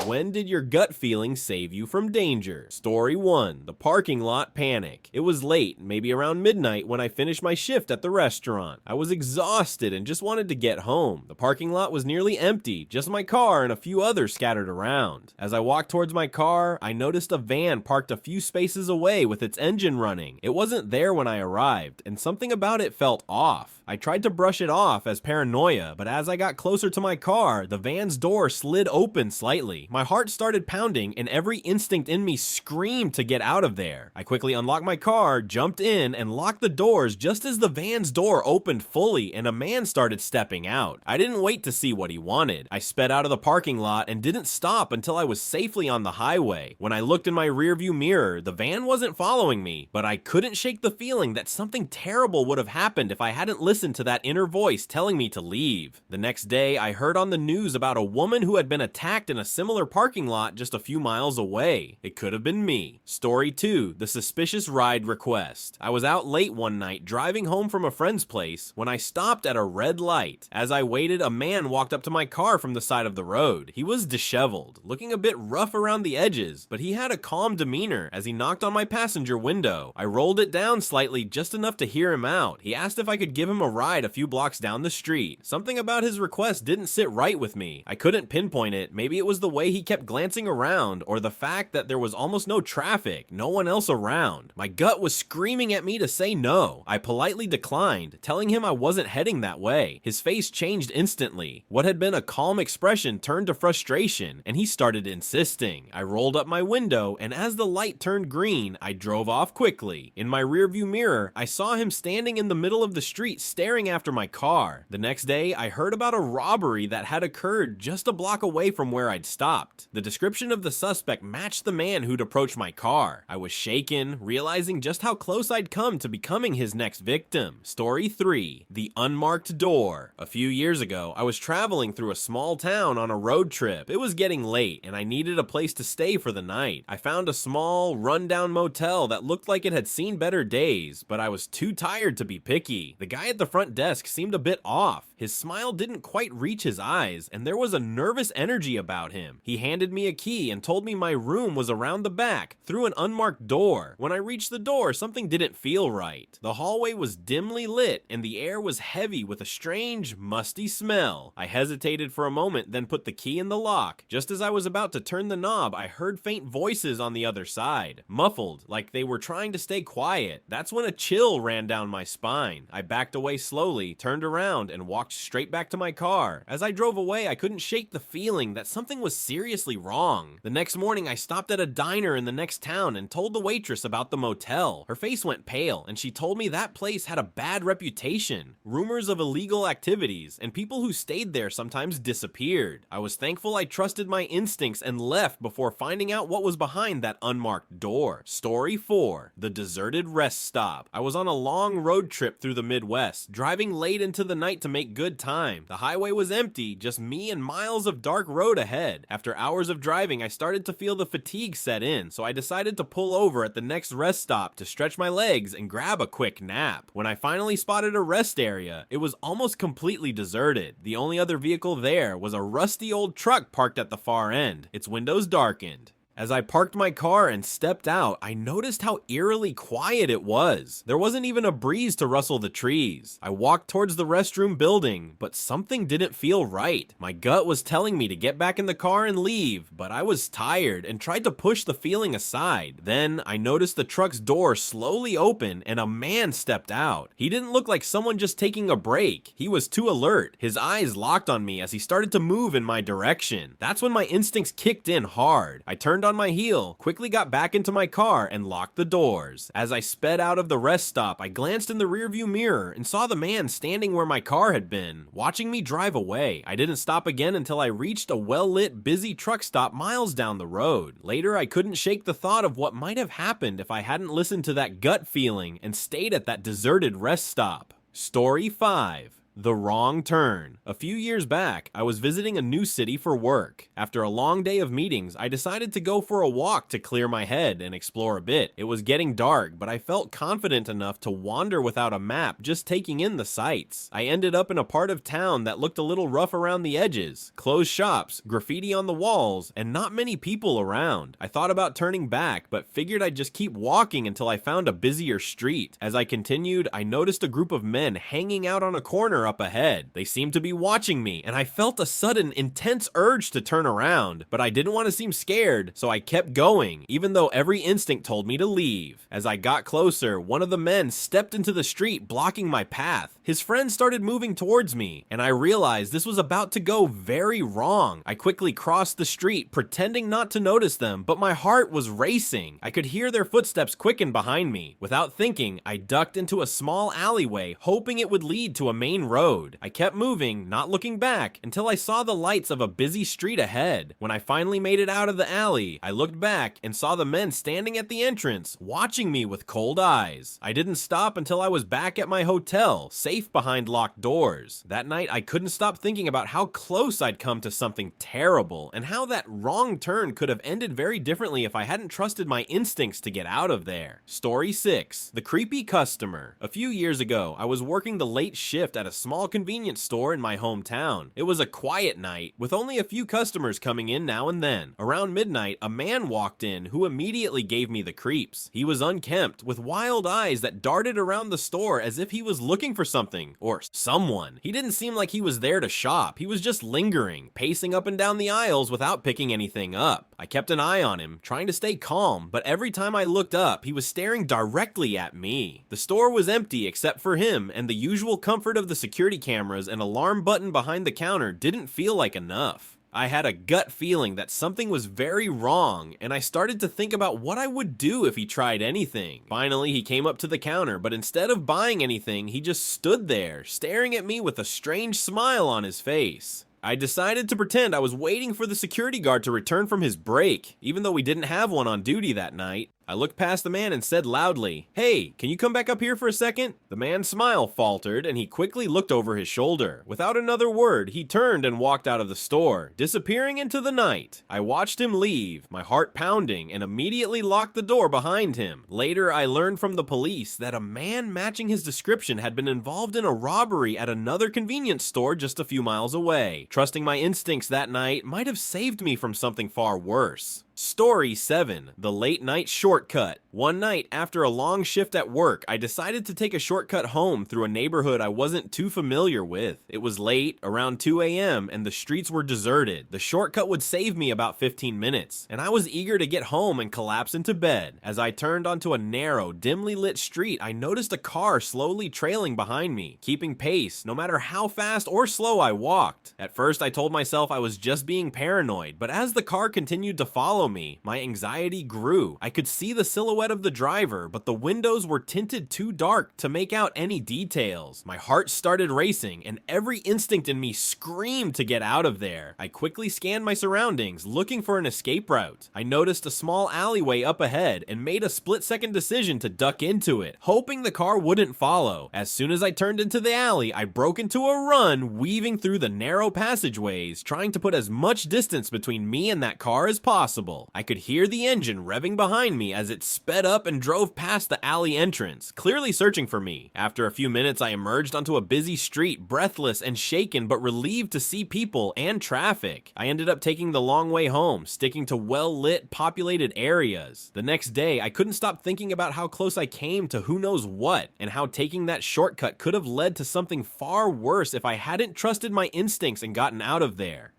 When did your gut feeling save you from danger? Story 1. The parking lot panic. It was late, maybe around midnight, when I finished my shift at the restaurant. I was exhausted and just wanted to get home. The parking lot was nearly empty, just my car and a few others scattered around. As I walked towards my car, I noticed a van parked a few spaces away with its engine running. It wasn't there when I arrived, and something about it felt off. I tried to brush it off as paranoia, but as I got closer to my car, the van's door slid open slightly. My heart started pounding, and every instinct in me screamed to get out of there. I quickly unlocked my car, jumped in, and locked the doors just as the van's door opened fully and a man started stepping out. I didn't wait to see what he wanted. I sped out of the parking lot and didn't stop until I was safely on the highway. When I looked in my rearview mirror, the van wasn't following me, but I couldn't shake the feeling that something terrible would have happened if I hadn't listened to that inner voice telling me to leave. The next day, I heard on the news about a woman who had been attacked in a similar parking lot just a few miles away. It could have been me. Story 2. The suspicious ride request. I was out late one night driving home from a friend's place when I stopped at a red light. As I waited, a man walked up to my car from the side of the road. He was disheveled, looking a bit rough around the edges, but he had a calm demeanor as he knocked on my passenger window. I rolled it down slightly just enough to hear him out. He asked if I could give him a ride a few blocks down the street. Something about his request didn't sit right with me. I couldn't pinpoint it. Maybe it was the way he kept glancing around, or the fact that there was almost no traffic, no one else around. My gut was screaming at me to say no. I politely declined, telling him I wasn't heading that way. His face changed instantly. What had been a calm expression turned to frustration, and he started insisting. I rolled up my window, and as the light turned green, I drove off quickly. In my rearview mirror, I saw him standing in the middle of the street staring after my car. The next day, I heard about a robbery that had occurred just a block away from where I'd stopped. The description of the suspect matched the man who'd approached my car. I was shaken, realizing just how close I'd come to becoming his next victim. Story 3. The unmarked door. A few years ago, I was traveling through a small town on a road trip. It was getting late, and I needed a place to stay for the night. I found a small, rundown motel that looked like it had seen better days, but I was too tired to be picky. The guy at the front desk seemed a bit off. His smile didn't quite reach his eyes, and there was a nervous energy about him. He handed me a key and told me my room was around the back, through an unmarked door. When I reached the door, something didn't feel right. The hallway was dimly lit, and the air was heavy with a strange, musty smell. I hesitated for a moment, then put the key in the lock. Just as I was about to turn the knob, I heard faint voices on the other side, muffled, like they were trying to stay quiet. That's when a chill ran down my spine. I backed away slowly, turned around, and walked straight back to my car. As I drove away, I couldn't shake the feeling that something was seriously wrong. The next morning, I stopped at a diner in the next town and told the waitress about the motel. Her face went pale, and she told me that place had a bad reputation, rumors of illegal activities, and people who stayed there sometimes disappeared. I was thankful I trusted my instincts and left before finding out what was behind that unmarked door. Story 4. The deserted rest stop. I was on a long road trip through the Midwest, driving late into the night to make good time. The highway was empty, just me and miles of dark road ahead. After hours of driving, I started to feel the fatigue set in, so I decided to pull over at the next rest stop to stretch my legs and grab a quick nap. When I finally spotted a rest area, it was almost completely deserted. The only other vehicle there was a rusty old truck parked at the far end, its windows darkened. As I parked my car and stepped out, I noticed how eerily quiet it was. There wasn't even a breeze to rustle the trees. I walked towards the restroom building, but something didn't feel right. My gut was telling me to get back in the car and leave, but I was tired and tried to push the feeling aside. Then I noticed the truck's door slowly open and a man stepped out. He didn't look like someone just taking a break. He was too alert. His eyes locked on me as he started to move in my direction. That's when my instincts kicked in hard. I turned on my heel, quickly got back into my car, and locked the doors. As I sped out of the rest stop, I glanced in the rearview mirror and saw the man standing where my car had been, watching me drive away. I didn't stop again until I reached a well-lit, busy truck stop miles down the road. Later, I couldn't shake the thought of what might have happened if I hadn't listened to that gut feeling and stayed at that deserted rest stop. Story 5. The wrong turn. A few years back, I was visiting a new city for work. After a long day of meetings, I decided to go for a walk to clear my head and explore a bit. It was getting dark, but I felt confident enough to wander without a map, just taking in the sights. I ended up in a part of town that looked a little rough around the edges. Closed shops, graffiti on the walls, and not many people around. I thought about turning back, but figured I'd just keep walking until I found a busier street. As I continued, I noticed a group of men hanging out on a corner up ahead. They seemed to be watching me, and I felt a sudden, intense urge to turn around, but I didn't want to seem scared, so I kept going, even though every instinct told me to leave. As I got closer, one of the men stepped into the street, blocking my path. His friend started moving towards me, and I realized this was about to go very wrong. I quickly crossed the street, pretending not to notice them, but my heart was racing. I could hear their footsteps quicken behind me. Without thinking, I ducked into a small alleyway, hoping it would lead to a main road. I kept moving, not looking back, until I saw the lights of a busy street ahead. When I finally made it out of the alley, I looked back and saw the men standing at the entrance, watching me with cold eyes. I didn't stop until I was back at my hotel, safe behind locked doors. That night, I couldn't stop thinking about how close I'd come to something terrible, and how that wrong turn could have ended very differently if I hadn't trusted my instincts to get out of there. Story 6. The Creepy Customer. A few years ago, I was working the late shift at a small convenience store in my hometown. It was a quiet night, with only a few customers coming in now and then. Around midnight, a man walked in who immediately gave me the creeps. He was unkempt, with wild eyes that darted around the store as if he was looking for something, or someone. He didn't seem like he was there to shop. He was just lingering, pacing up and down the aisles without picking anything up. I kept an eye on him, trying to stay calm, but every time I looked up, he was staring directly at me. The store was empty except for him, and the usual comfort of the security cameras and alarm button behind the counter didn't feel like enough. I had a gut feeling that something was very wrong, and I started to think about what I would do if he tried anything. Finally, he came up to the counter, but instead of buying anything, he just stood there, staring at me with a strange smile on his face. I decided to pretend I was waiting for the security guard to return from his break, even though we didn't have one on duty that night. I looked past the man and said loudly, "Hey, can you come back up here for a second?" The man's smile faltered, and he quickly looked over his shoulder. Without another word, he turned and walked out of the store, disappearing into the night. I watched him leave, my heart pounding, and immediately locked the door behind him. Later, I learned from the police that a man matching his description had been involved in a robbery at another convenience store just a few miles away. Trusting my instincts that night might have saved me from something far worse. Story 7. The Late Night Shortcut. One night, after a long shift at work, I decided to take a shortcut home through a neighborhood I wasn't too familiar with. It was late, around 2 a.m., and the streets were deserted. The shortcut would save me about 15 minutes, and I was eager to get home and collapse into bed. As I turned onto a narrow, dimly lit street, I noticed a car slowly trailing behind me, keeping pace, no matter how fast or slow I walked. At first, I told myself I was just being paranoid, but as the car continued to follow me, my anxiety grew. I could see the silhouette of the driver, but the windows were tinted too dark to make out any details. My heart started racing, and every instinct in me screamed to get out of there. I quickly scanned my surroundings, looking for an escape route. I noticed a small alleyway up ahead and made a split-second decision to duck into it, hoping the car wouldn't follow. As soon as I turned into the alley, I broke into a run, weaving through the narrow passageways, trying to put as much distance between me and that car as possible. I could hear the engine revving behind me as it sped up and drove past the alley entrance, clearly searching for me. After a few minutes, I emerged onto a busy street, breathless and shaken, but relieved to see people and traffic. I ended up taking the long way home, sticking to well-lit, populated areas. The next day, I couldn't stop thinking about how close I came to who knows what, and how taking that shortcut could have led to something far worse if I hadn't trusted my instincts and gotten out of there.